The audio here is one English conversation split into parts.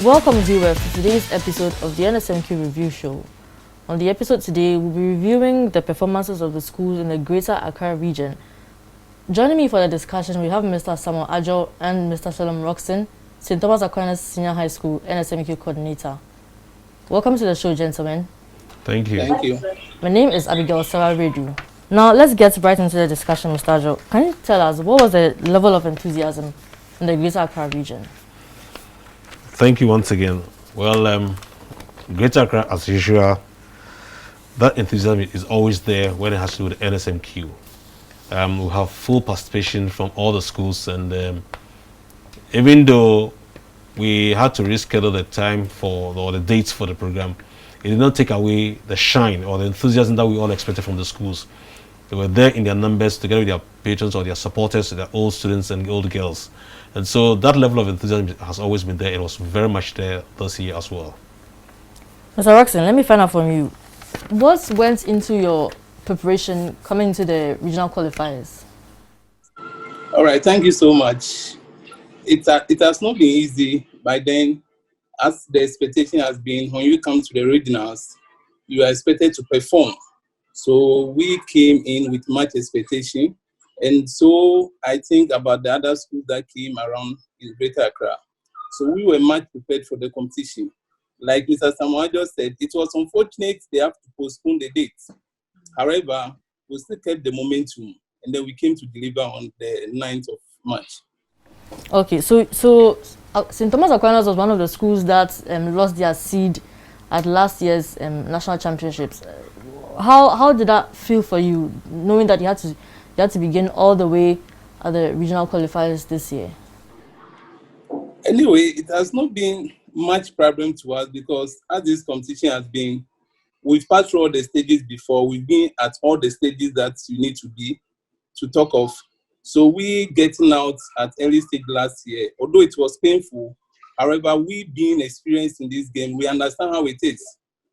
Welcome viewers to today's episode of the NSMQ Review Show. On the episode today, we'll be reviewing the performances of the schools in the Greater Accra region. Joining me for the discussion, we have Mr. Samuel Ajo and Mr. Shalom Roxton, St. Thomas Aquinas Senior High School NSMQ Coordinator. Welcome to the show, gentlemen. Thank you. Thank you. My name is Abigail Sarah Redu. Now, let's get right into the discussion, Mr. Ajo. Can you tell us what was the level of enthusiasm in the Greater Accra region? Thank you once again. Well, Greater Accra, as usual, that enthusiasm is always there when it has to do with the NSMQ. We have full participation from all the schools, and even though we had to reschedule the time or the dates for the program, it did not take away the shine or the enthusiasm that we all expected from the schools. They were there in their numbers together with their patrons or their supporters, their old students and old girls. And so that level of enthusiasm has always been there. It was very much there this year as well. Mr. Roxton, let me find out from you. What went into your preparation coming into the regional qualifiers? All right, thank you so much. It has not been easy by then, as the expectation has been when you come to the regionals, you are expected to perform. So we came in with much expectation. And so I think about the other schools that came around in Greater Accra. So we were much prepared for the competition. Like Mr. Samuel just said, it was unfortunate they have to postpone the date. However, we still kept the momentum, and then we came to deliver on the 9th of March. Okay, so St. Thomas Aquinas was one of the schools that lost their seed at last year's national championships. How did that feel for you, knowing that you had to begin all the way at the regional qualifiers this year? Anyway, it has not been much problem to us because as this competition has been, we've passed through all the stages before. We've been at all the stages that you need to be to talk of. So we getting out at early stage last year, although it was painful. However, we being experienced in this game, we understand how it is.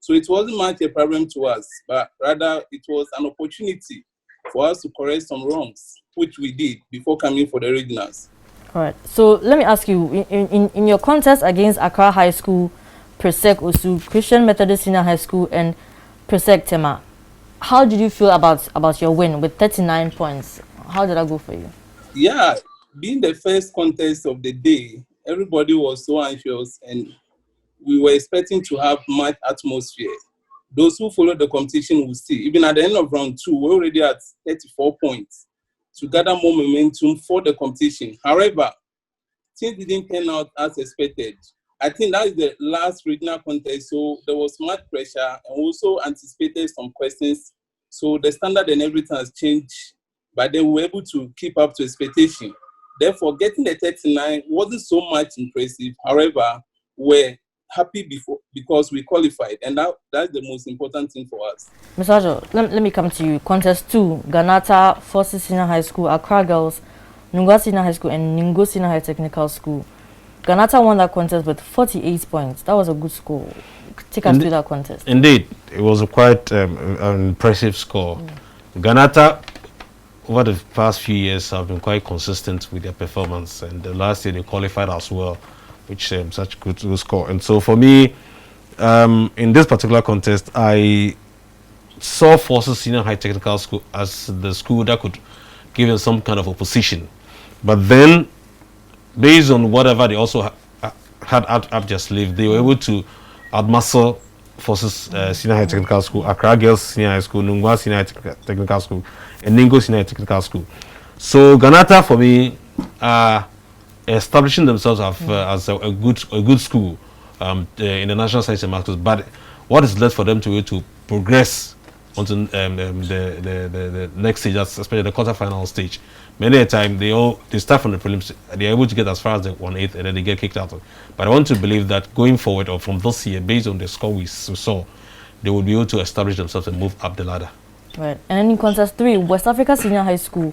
So it wasn't much a problem to us, but rather it was an opportunity for us to correct some wrongs, which we did before coming for the regionals. All right. So let me ask you, in your contest against Accra High School, Presec Osu, Christian Methodist Senior High School, and Presec Tema, how did you feel about your win with 39 points? How did that go for you? Yeah, being the first contest of the day, everybody was so anxious and we were expecting to have much atmosphere. Those who followed the competition will see, even at the end of round 2, we're already at 34 points to gather more momentum for the competition. However, things didn't turn out as expected. I think that is the last regional contest, so there was much pressure and also anticipated some questions. So the standard and everything has changed, but they were able to keep up to expectation. Therefore, getting the 39 wasn't so much impressive. However, we're happy because we qualified, and that's the most important thing for us. Mr. Ajo, let me come to you. Contest 2, Ganata, Forces Senior High School, Accra Girls, Nungwa Senior High School, and Ningo Senior High Technical School. Ganata won that contest with 48 points. That was a good score. Take us through that contest. Indeed, it was a quite an impressive score. Ganata, over the past few years, have been quite consistent with their performance, and last year they qualified as well, which such a good score. And so for me, in this particular contest, I saw Forces Senior High Technical School as the school that could give them some kind of opposition. But then, based on whatever they also had up their sleeve, they were able to outmuscle Forces Senior High Technical School, Accra Girls Senior High School, Nungwa Senior High Technical School, and Ningo Senior High Technical School. So Ganata, for me, establishing themselves as a good school in the national science and maths, but what is left for them to progress onto the next stage, especially the quarterfinal stage. Many a time they start from the prelims, they are able to get as far as the 1/8, and then they get kicked out. But I want to believe that going forward or from this year, based on the score we saw, they will be able to establish themselves and move up the ladder. Right. And then in contest 3, West Africa Senior High School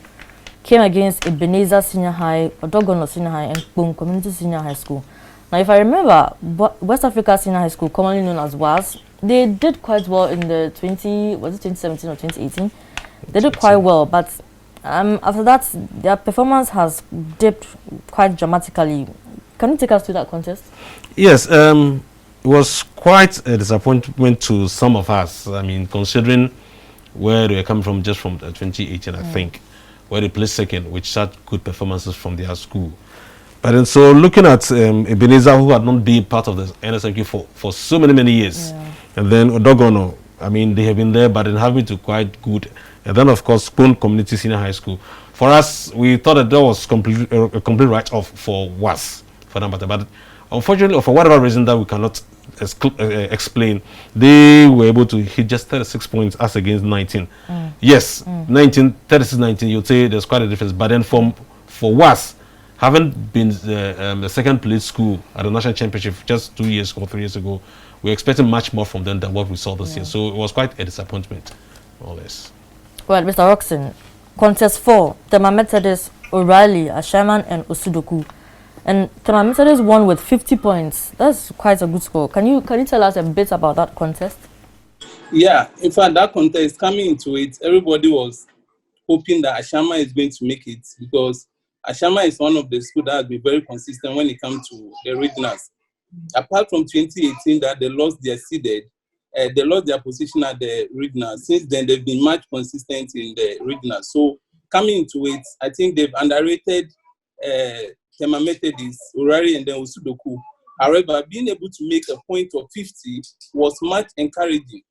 came against Ebenezer Senior High, Odogono Senior High, and Boom Community Senior High School. Now, if I remember, West Africa Senior High School, commonly known as WAS, they did quite well in the 2017 or 2018? They did quite well, but after that, their performance has dipped quite dramatically. can you take us to that contest? Yes, it was quite a disappointment to some of us. I mean, considering where they were coming from, just from 2018, I think, where they placed second, which had good performances from their school. But then, so looking at Ebenezer, who had not been part of the NSMQ for so many years, and then Odogono, I mean, they have been there, but then having to quite good. And then, of course, Spoon Community Senior High School. For us, we thought that was a complete write-off for us, for them. But unfortunately, or for whatever reason that we cannot explain, they were able to hit just 36 points as against 19. Yes, 36-19, you'd say there's quite a difference. But then for us, having been the second place school at the national championship just 2 years or 3 years ago, we're expecting much more from them than what we saw this year. So it was quite a disappointment, more or less. Well, Mr. Roxon, contest 4, Tema Methodist, O'Reilly, Ashaman, and Osudoku. And Tema Methodist won with 50 points. That's quite a good score. Can you tell us a bit about that contest? Yeah, in fact, that contest, coming into it, everybody was hoping that Ashama is going to make it, because Ashama is one of the schools that has been very consistent when it comes to the regionals. Apart from 2018 that they lost their seeded, they lost their position at the regional. Since then, they've been much consistent in the regional. So coming into it, I think they've underrated Tema Methodist, Urari, and then Osudoku. However, being able to make a point of 50 was much encouraging,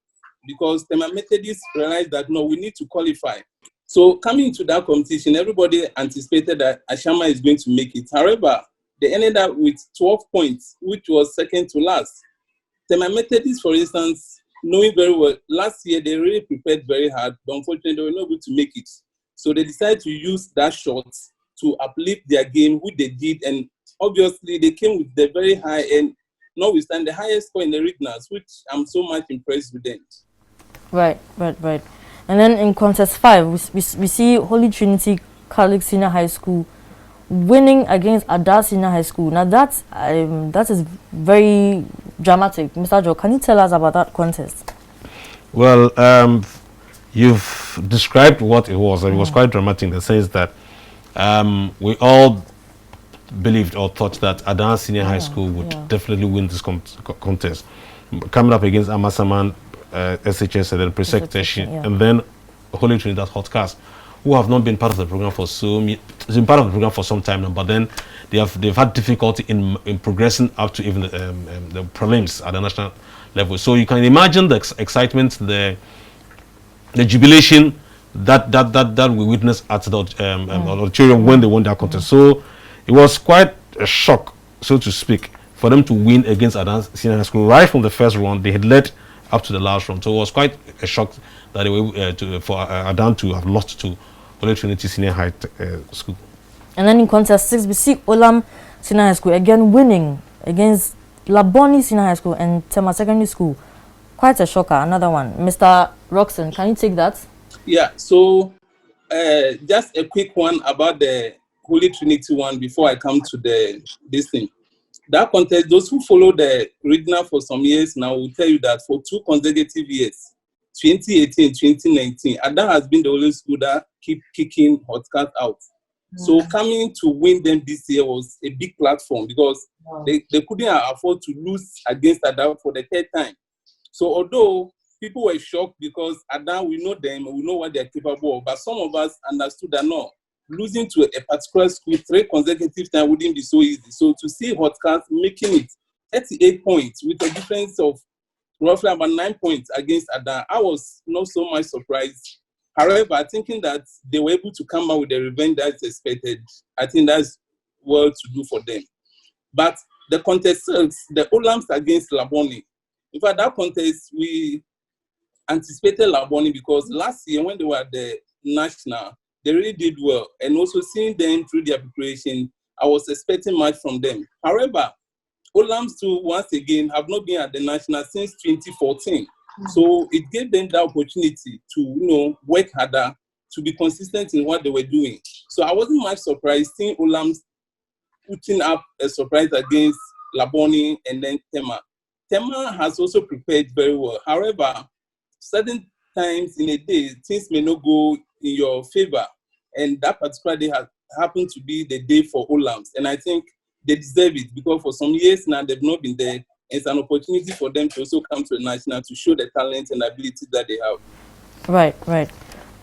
because Tema Methodist realized that, no, we need to qualify. So coming into that competition, everybody anticipated that Ashama is going to make it. However, they ended up with 12 points, which was second to last. Tema Methodist, for instance, knowing very well, last year they really prepared very hard, but unfortunately they were not able to make it. So they decided to use that shot to uplift their game, which they did, and obviously they came with the very high end, notwithstanding the highest score in the regionals, which I'm so much impressed with them. Right. And then in contest 5, we see Holy Trinity Catholic Senior High School winning against Ada Senior High School. Now that is very dramatic. Mr. Joe, can you tell us about that contest? Well, you've described what it was. It was quite dramatic in the sense that we all believed or thought that Ada Senior High School would definitely win this contest. Coming up against Amasaman, SHS, and then Presection, and then Holy Trinidad Hotcast, who have not been part of the program for some time now, but then they've had difficulty in progressing up to even the prelims at the national level. So you can imagine the excitement, the jubilation that we witnessed at the auditorium when they won that contest. So it was quite a shock, so to speak, for them to win against Ada Senior High School right from the first round. They had led up to the last round, so it was quite a shock that they were for Adan to have lost to Holy Trinity Senior High School. And then in contest 6, we see Olam Senior High School again winning against Laboni Senior High School and Tema Secondary School. Quite a shocker, another one. Mr. Roxon, can you take that? Yeah, so just a quick one about the Holy Trinity one before I come to this thing. That contest, those who follow the regional for some years now will tell you that for 2 consecutive years, 2018, 2019, Ada has been the only school that keep kicking Hotcat out. So coming to win them this year was a big platform, because they couldn't afford to lose against Ada for the 3rd time. So although people were shocked because Ada, we know them, we know what they're capable of, but some of us understood that no, losing to a particular school 3 consecutive times wouldn't be so easy. So to see Hotcast making it 38 points with a difference of roughly about 9 points against Ada, I was not so much surprised. However, thinking that they were able to come out with the revenge that's expected, I think that's well to do for them. But the contest, the Olams against Laboni, in fact, that contest, we anticipated Laboni because last year when they were at the national, they really did well. And also seeing them through their preparation, I was expecting much from them. However, Olams too, once again, have not been at the national since 2014. So it gave them the opportunity to, work harder, to be consistent in what they were doing. So I wasn't much surprised seeing Olams putting up a surprise against Laboni and then Tema. Tema has also prepared very well. However, certain times in a day, things may not go in your favor. And that particular day has happened to be the day for Olams. And I think they deserve it, because for some years now they've not been there. It's an opportunity for them to also come to the national to show the talent and ability that they have. Right, right.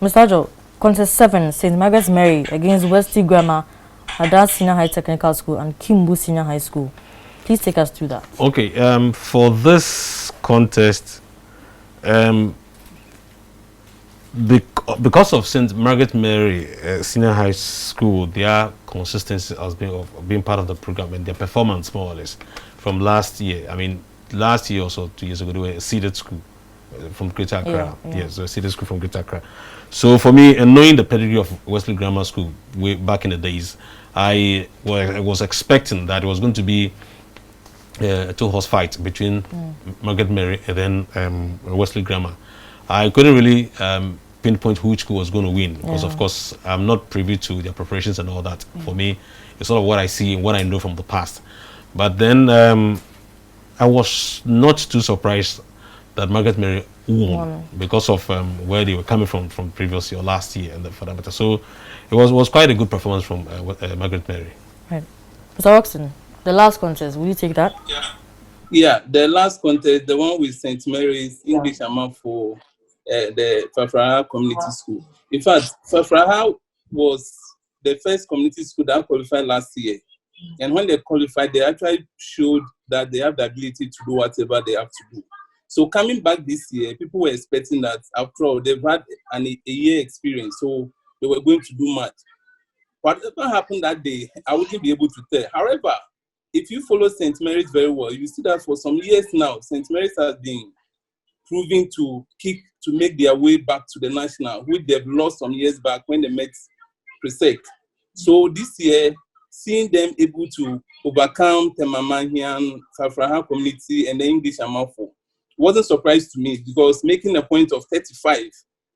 Mr. Ajo, contest 7, St. Margaret's Mary against Westy Grammar, Hadas Senior High Technical School, and Kimbu Senior High School. Please take us through that. Okay, for this contest, because of St. Margaret Mary Senior High School, their consistency has been of being part of the program and their performance, more or less, from last year. I mean, last year or so, 2 years ago, they were a seeded school from Greater Accra. Yes, a seeded school from Greater Accra. So for me, and knowing the pedigree of Wesley Grammar School way back in the days, I was expecting that it was going to be a two-horse fight between Margaret Mary and then Wesley Grammar. I couldn't really pinpoint which school was going to win because, of course, I'm not privy to their preparations and all that. For me, it's sort of what I see and what I know from the past. But then I was not too surprised that Margaret Mary won because of where they were coming from previous year or last year, and for that matter. So it was quite a good performance from Margaret Mary. Right, Mr. Roxton, the last contest, will you take that? Yeah, the last contest, the one with St. Mary's English Amount for the Fafraha Community School. In fact, Fafraha was the first community school that qualified last year. And when they qualified, they actually showed that they have the ability to do whatever they have to do. So coming back this year, people were expecting that after all, they've had a year experience, so they were going to do much. Whatever happened that day, I wouldn't be able to tell. However, if you follow St. Mary's very well, you see that for some years now, St. Mary's has been proving to make their way back to the national, which they've lost some years back when they met Presec. So this year, seeing them able to overcome Temamahian, Fafraha community, and the English Amafo wasn't surprised to me, because making a point of 35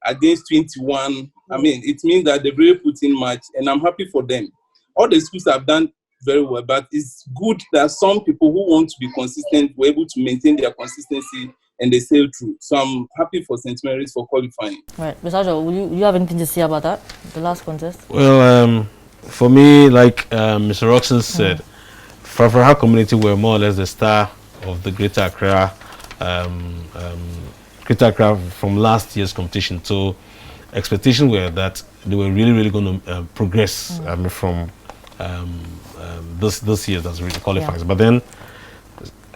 against 21, I mean, it means that they really put in much, and I'm happy for them. All the schools have done very well, but it's good that some people who want to be consistent were able to maintain their consistency and they sail through. So I'm happy for St. Mary's for qualifying. Right, Mr. Ajo, will you have anything to say about that, the last contest? Well, for me, like Mr. Roxton said, Fafraha community were more or less the star of the Greater Accra from last year's competition. So expectations were that they were really going to progress from this year that's really qualifies. But then,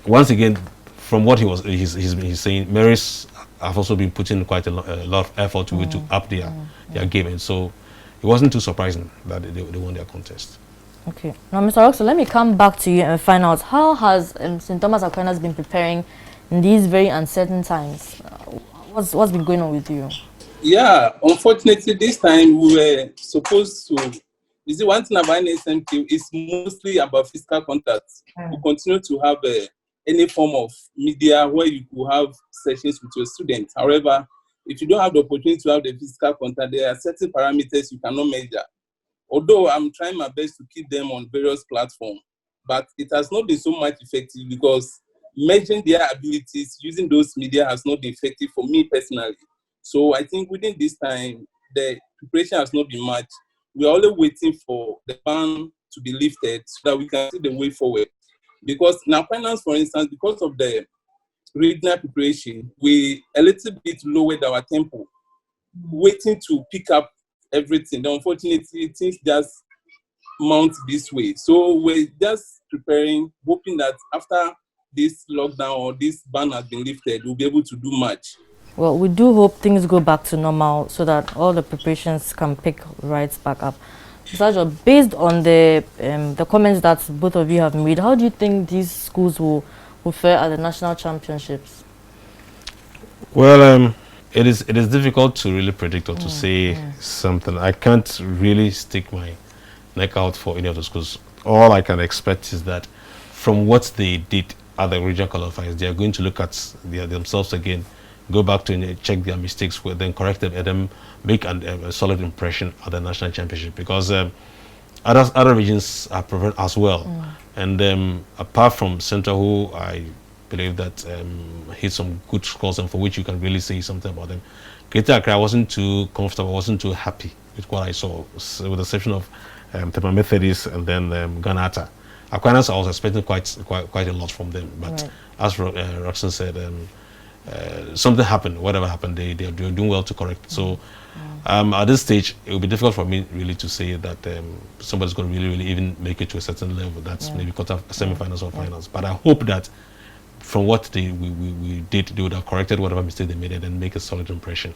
once again, from what he's saying, Mary's have also been putting quite a lot of effort to up their game, and so it wasn't too surprising that they won their contest. Okay. Now, Mr. Roxton, let me come back to you and find out, how has St. Thomas Aquinas been preparing in these very uncertain times? What's been going on with you? Yeah, unfortunately, this time we were supposed to. You see, one thing about NSMQ is mostly about physical contact. We continue to have any form of media where you could have sessions with your students. However, if you don't have the opportunity to have the physical contact, there are certain parameters you cannot measure. Although I'm trying my best to keep them on various platforms, but it has not been so much effective, because measuring their abilities using those media has not been effective for me personally. So I think within this time, the preparation has not been much. We are only waiting for the ban to be lifted so that we can see the way forward. Because now, finance, for instance, because of the regional preparation, we a little bit lowered our tempo, waiting to pick up everything. Unfortunately, things just mount this way. So we're just preparing, hoping that after this lockdown or this ban has been lifted, we'll be able to do much. Well, we do hope things go back to normal so that all the preparations can pick right back up. Mr. Ajo, based on the comments that both of you have made, how do you think these schools will fare at the national championships? Well, it is difficult to really predict or to say something. I can't really stick my neck out for any of the schools. All I can expect is that from what they did at the regional qualifiers, they are going to look at themselves again, go back to check their mistakes, then correct them, and then make a solid impression at the national championship, because other regions are prepared as well. And apart from Central, who I believe that hit some good scores and for which you can really say something about them, Greater Accra, I wasn't too comfortable, wasn't too happy with what I saw, with the exception of Tema Methodist and then Ganata. Aquinas, I was expecting quite a lot from them, but Right. as Roxanne said, something happened. Whatever happened, they're doing well to correct. So at this stage, it will be difficult for me really to say that somebody's going to really even make it to a certain level. That's maybe semi-finals or finals. But I hope that from what we did, they would have corrected whatever mistake they made and then make a solid impression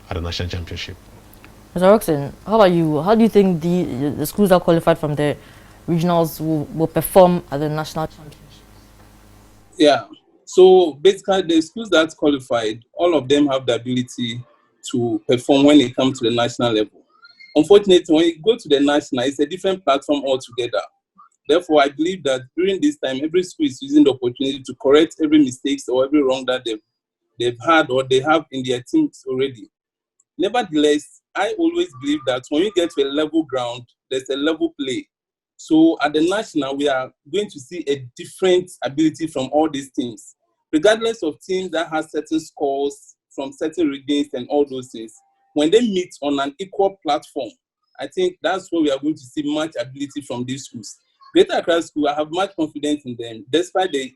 at the national championship. Mr. Roxon, how about you? How do you think the schools that qualified from the regionals will perform at the national championship? Yeah. So basically, the schools that qualified, all of them have the ability to perform when it comes to the national level. Unfortunately, when you go to the national, it's a different platform altogether. Therefore, I believe that during this time, every school is using the opportunity to correct every mistake or every wrong that they've had or they have in their teams already. Nevertheless, I always believe that when you get to a level ground, there's a level play. So at the national, we are going to see a different ability from all these teams. Regardless of teams that have certain scores from certain regions and all those things, when they meet on an equal platform, I think that's where we are going to see much ability from these schools. Greater Accra School, I have much confidence in them. Despite the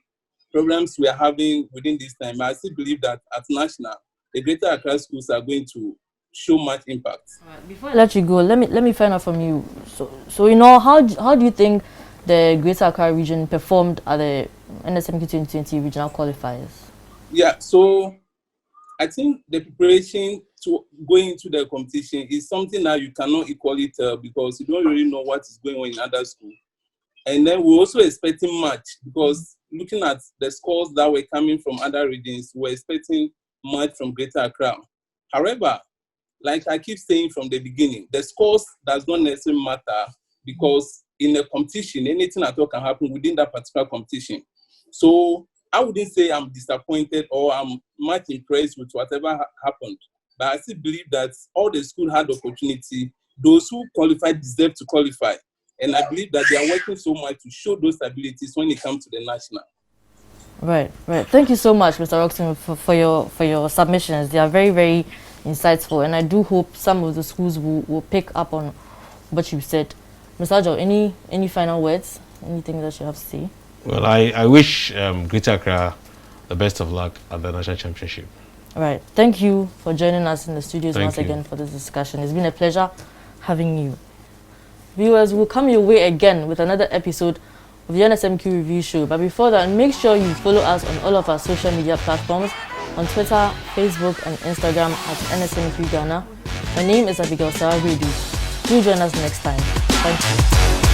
programs we are having within this time, I still believe that at national, the Greater Accra schools are going to show much impact. Before I let you go, let me find out from you. So you know, how do you think the Greater Accra region performed at the NSMQ 2020 regional qualifiers? Yeah, so I think the preparation to going into the competition is something that you cannot equally tell because you don't really know what is going on in other schools. And then we're also expecting much because looking at the scores that were coming from other regions, we're expecting much from Greater Accra. However, like I keep saying from the beginning, the scores does not necessarily matter because in a competition, anything at all can happen within that particular competition. So I wouldn't say I'm disappointed or I'm much impressed with whatever happened, but I still believe that all the schools had the opportunity. Those who qualified deserve to qualify. And I believe that they are working so much to show those abilities when it comes to the national. Right. Thank you so much, Mr. Roxon, for your submissions. They are very, very insightful, and I do hope some of the schools will pick up on what you said. Mr. Ajo, any final words? Anything that you have to say? Well, I wish Greater Accra the best of luck at the national championship. All right. Thank you for joining us in the studios Thank once you. again for this discussion. It's been a pleasure having you. Viewers, will come your way again with another episode of the NSMQ Review Show. But before that, make sure you follow us on all of our social media platforms on Twitter, Facebook, and Instagram at NSMQ Ghana. My name is Abigail Sarah. Do join us next time. Thank you.